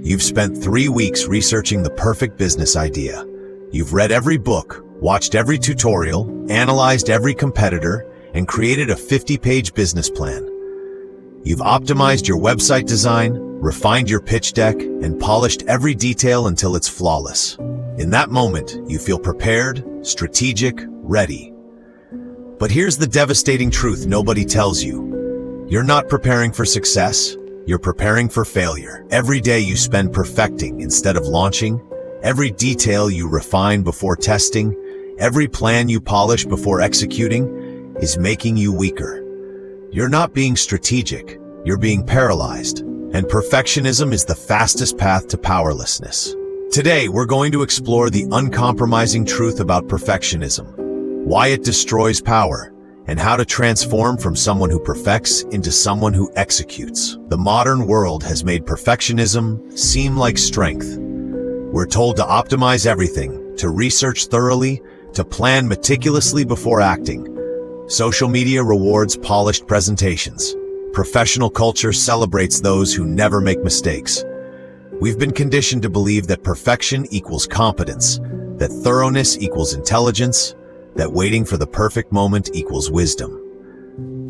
You've spent 3 weeks researching the perfect business idea. You've read every book, watched every tutorial, analyzed every competitor, and created a 50-page business plan. You've optimized your website design, refined your pitch deck, and polished every detail until it's flawless. In that moment, you feel prepared, strategic, ready. But here's the devastating truth nobody tells you. You're not preparing for success, you're preparing for failure. Every day you spend perfecting instead of launching, every detail you refine before testing, every plan you polish before executing is making you weaker. You're not being strategic, you're being paralyzed. And perfectionism is the fastest path to powerlessness. Today, we're going to explore the uncompromising truth about perfectionism, why it destroys power, and how to transform from someone who perfects into someone who executes. The modern world has made perfectionism seem like strength. We're told to optimize everything, to research thoroughly, to plan meticulously before acting. Social media rewards polished presentations. Professional culture celebrates those who never make mistakes. We've been conditioned to believe that perfection equals competence, that thoroughness equals intelligence, that waiting for the perfect moment equals wisdom.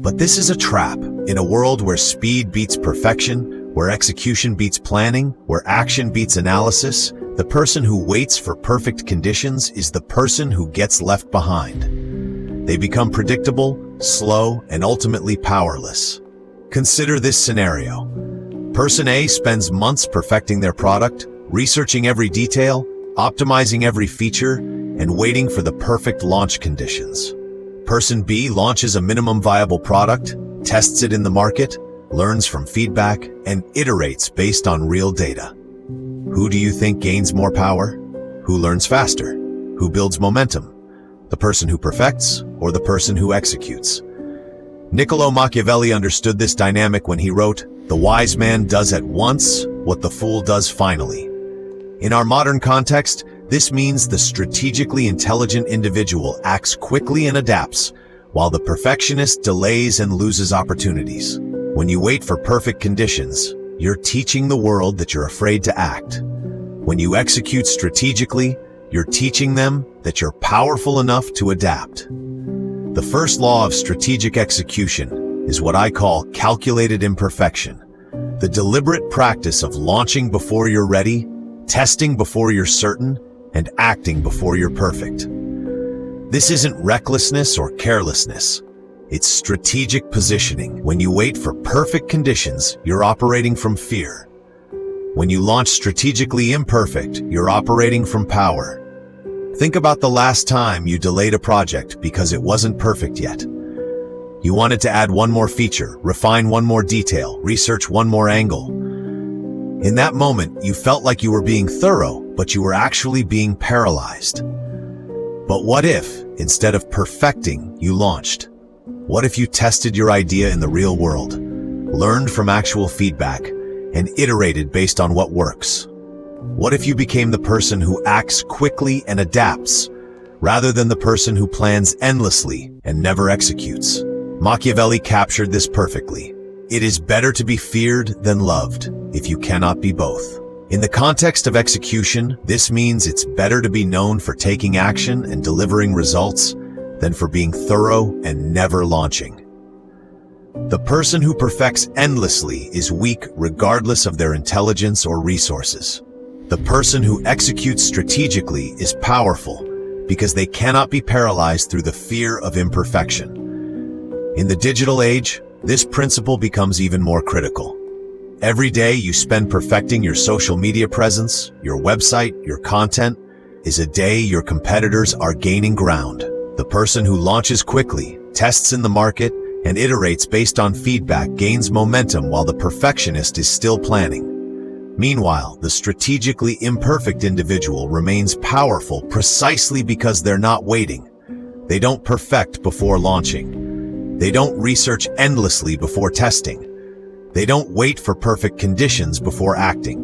But this is a trap. In a world where speed beats perfection, where execution beats planning, where action beats analysis, the person who waits for perfect conditions is the person who gets left behind. They become predictable, slow, and ultimately powerless. Consider this scenario. Person A spends months perfecting their product, researching every detail, optimizing every feature, and waiting for the perfect launch conditions. Person B launches a minimum viable product, tests it in the market, learns from feedback, and iterates based on real data. Who do you think gains more power? Who learns faster? Who builds momentum? The person who perfects or the person who executes? Machiavelli understood this dynamic when he wrote, "The wise man does at once what the fool does finally." In our modern context, this means the strategically intelligent individual acts quickly and adapts, while the perfectionist delays and loses opportunities. When you wait for perfect conditions, you're teaching the world that you're afraid to act. When you execute strategically, you're teaching them that you're powerful enough to adapt. The first law of strategic execution is what I call calculated imperfection, the deliberate practice of launching before you're ready, testing before you're certain, and acting before you're perfect. This isn't recklessness or carelessness. It's strategic positioning. When you wait for perfect conditions, you're operating from fear. When you launch strategically imperfect, you're operating from power. Think about the last time you delayed a project because it wasn't perfect yet. You wanted to add one more feature, refine one more detail, research one more angle. In that moment, you felt like you were being thorough, but you were actually being paralyzed. But what if, instead of perfecting, you launched? What if you tested your idea in the real world, learned from actual feedback, and iterated based on what works? What if you became the person who acts quickly and adapts, rather than the person who plans endlessly and never executes? Machiavelli captured this perfectly. It is better to be feared than loved, if you cannot be both. In the context of execution, this means it's better to be known for taking action and delivering results than for being thorough and never launching. The person who perfects endlessly is weak regardless of their intelligence or resources. The person who executes strategically is powerful because they cannot be paralyzed through the fear of imperfection. In the digital age, this principle becomes even more critical. Every day you spend perfecting your social media presence, your website, your content, is a day your competitors are gaining ground. The person who launches quickly, tests in the market, and iterates based on feedback gains momentum while the perfectionist is still planning. Meanwhile, the strategically imperfect individual remains powerful precisely because they're not waiting. They don't perfect before launching. They don't research endlessly before testing. They don't wait for perfect conditions before acting.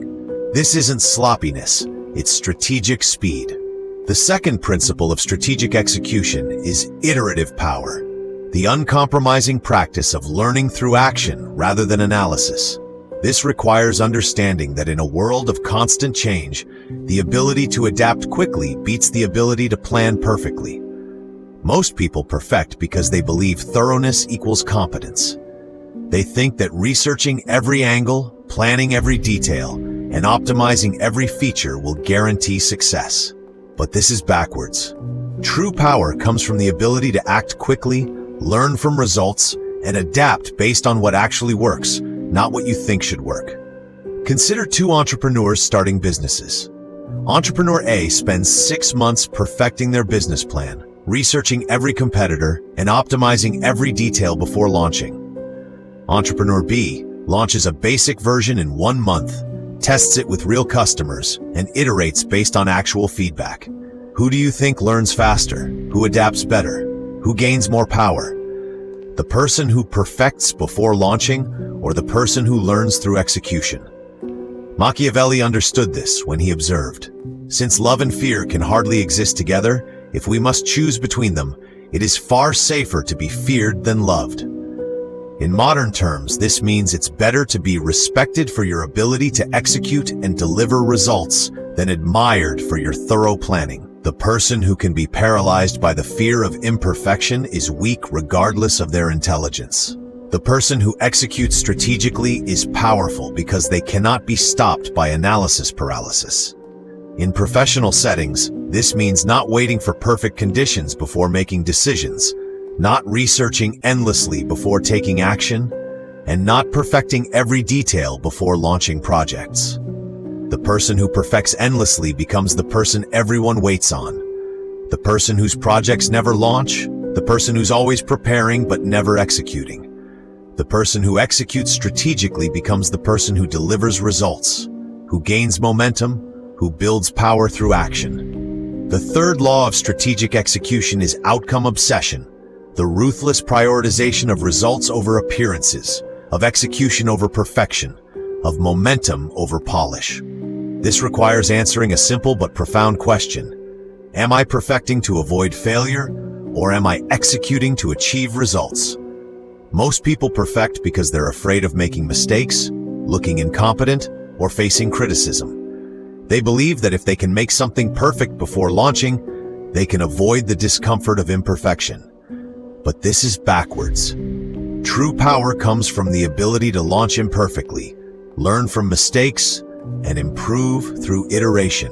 This isn't sloppiness, it's strategic speed. The second principle of strategic execution is iterative power, the uncompromising practice of learning through action rather than analysis. This requires understanding that in a world of constant change, the ability to adapt quickly beats the ability to plan perfectly. Most people perfect because they believe thoroughness equals competence. They think that researching every angle, planning every detail, and optimizing every feature will guarantee success. But this is backwards. True power comes from the ability to act quickly, learn from results, and adapt based on what actually works, not what you think should work. Consider two entrepreneurs starting businesses. Entrepreneur A spends 6 months perfecting their business plan, researching every competitor, and optimizing every detail before launching. Entrepreneur B launches a basic version in 1 month, tests it with real customers, and iterates based on actual feedback. Who do you think learns faster? Who adapts better? Who gains more power? The person who perfects before launching, or the person who learns through execution? Machiavelli understood this when he observed, "Since love and fear can hardly exist together, if we must choose between them, it is far safer to be feared than loved." In modern terms, this means it's better to be respected for your ability to execute and deliver results than admired for your thorough planning. The person who can be paralyzed by the fear of imperfection is weak regardless of their intelligence. The person who executes strategically is powerful because they cannot be stopped by analysis paralysis. In professional settings, this means not waiting for perfect conditions before making decisions, not researching endlessly before taking action, and not perfecting every detail before launching projects. The person who perfects endlessly becomes the person everyone waits on. The person whose projects never launch, the person who's always preparing but never executing. The person who executes strategically becomes the person who delivers results, who gains momentum, who builds power through action. The third law of strategic execution is outcome obsession, the ruthless prioritization of results over appearances, of execution over perfection, of momentum over polish. This requires answering a simple but profound question. Am I perfecting to avoid failure, or am I executing to achieve results? Most people perfect because they're afraid of making mistakes, looking incompetent, or facing criticism. They believe that if they can make something perfect before launching, they can avoid the discomfort of imperfection. But this is backwards. True power comes from the ability to launch imperfectly, learn from mistakes, and improve through iteration.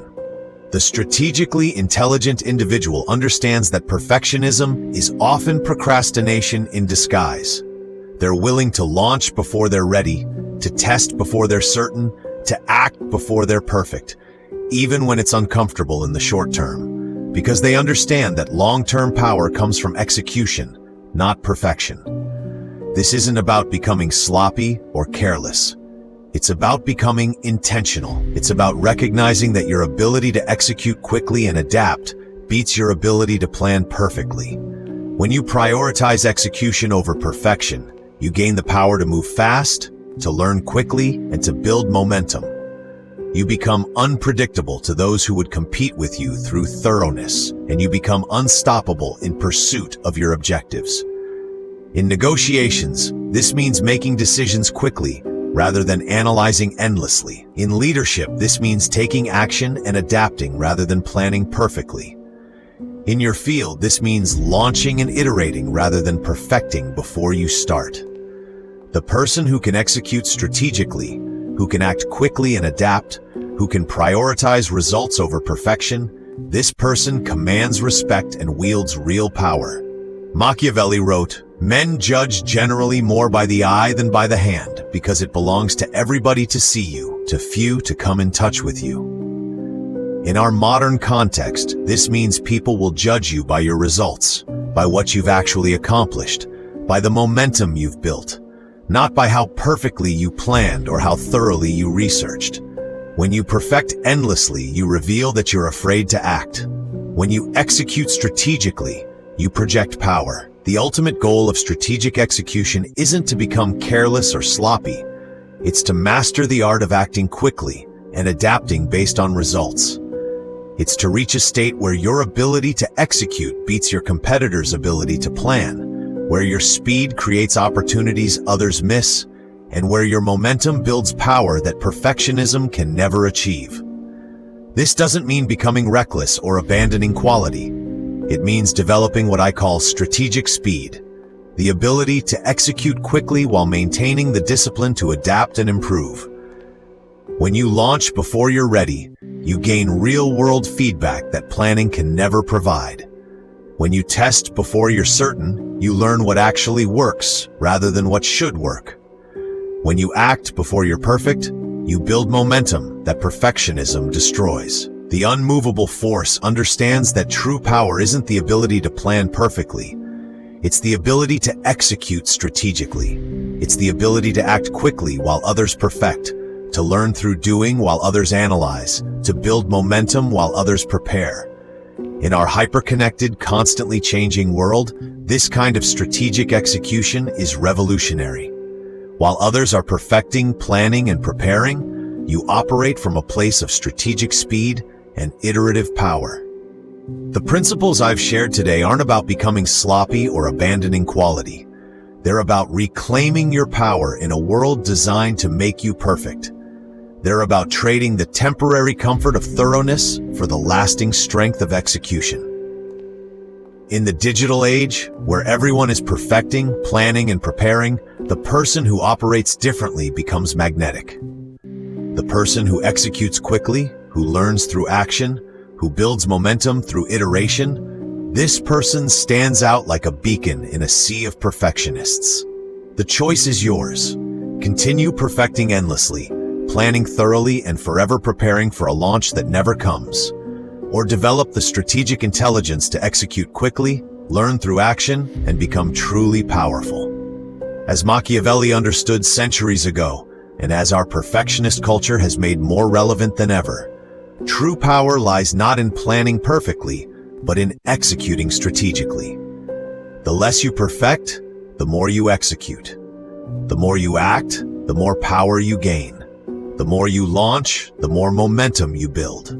The strategically intelligent individual understands that perfectionism is often procrastination in disguise. They're willing to launch before they're ready, to test before they're certain, to act before they're perfect, even when it's uncomfortable in the short term, because they understand that long-term power comes from execution, not perfection. This isn't about becoming sloppy or careless. It's about becoming intentional. It's about recognizing that your ability to execute quickly and adapt beats your ability to plan perfectly. When you prioritize execution over perfection, you gain the power to move fast, to learn quickly, and to build momentum. You become unpredictable to those who would compete with you through thoroughness, and you become unstoppable in pursuit of your objectives. In negotiations, this means making decisions quickly rather than analyzing endlessly. In leadership, this means taking action and adapting rather than planning perfectly. In your field, this means launching and iterating rather than perfecting before you start. The person who can execute strategically, who can act quickly and adapt, who can prioritize results over perfection, this person commands respect and wields real power. Machiavelli wrote, "Men judge generally more by the eye than by the hand, because it belongs to everybody to see you, to few to come in touch with you." In our modern context, this means people will judge you by your results, by what you've actually accomplished, by the momentum you've built, not by how perfectly you planned or how thoroughly you researched. When you perfect endlessly, you reveal that you're afraid to act. When you execute strategically, you project power. The ultimate goal of strategic execution isn't to become careless or sloppy. It's to master the art of acting quickly and adapting based on results. It's to reach a state where your ability to execute beats your competitor's ability to plan, where your speed creates opportunities others miss, and where your momentum builds power that perfectionism can never achieve. This doesn't mean becoming reckless or abandoning quality. It means developing what I call strategic speed, the ability to execute quickly while maintaining the discipline to adapt and improve. When you launch before you're ready, you gain real-world feedback that planning can never provide. When you test before you're certain, you learn what actually works rather than what should work. When you act before you're perfect, you build momentum that perfectionism destroys. The unmovable force understands that true power isn't the ability to plan perfectly. It's the ability to execute strategically. It's the ability to act quickly while others perfect, to learn through doing while others analyze, to build momentum while others prepare. In our hyper-connected, constantly changing world, this kind of strategic execution is revolutionary. While others are perfecting, planning, and preparing, you operate from a place of strategic speed and iterative power. The principles I've shared today aren't about becoming sloppy or abandoning quality. They're about reclaiming your power in a world designed to make you perfect. They're about trading the temporary comfort of thoroughness for the lasting strength of execution. In the digital age, where everyone is perfecting, planning, and preparing, the person who operates differently becomes magnetic. The person who executes quickly, who learns through action, who builds momentum through iteration, this person stands out like a beacon in a sea of perfectionists. The choice is yours. Continue perfecting endlessly, planning thoroughly and forever preparing for a launch that never comes. Or develop the strategic intelligence to execute quickly, learn through action, and become truly powerful. As Machiavelli understood centuries ago, and as our perfectionist culture has made more relevant than ever, true power lies not in planning perfectly, but in executing strategically. The less you perfect, the more you execute. The more you act, the more power you gain. The more you launch, the more momentum you build.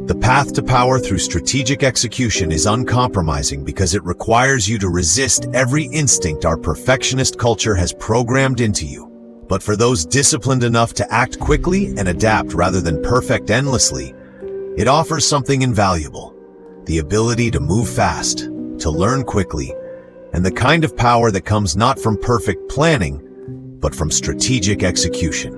The path to power through strategic execution is uncompromising because it requires you to resist every instinct our perfectionist culture has programmed into you. But for those disciplined enough to act quickly and adapt rather than perfect endlessly, it offers something invaluable: the ability to move fast, to learn quickly, and the kind of power that comes not from perfect planning, but from strategic execution.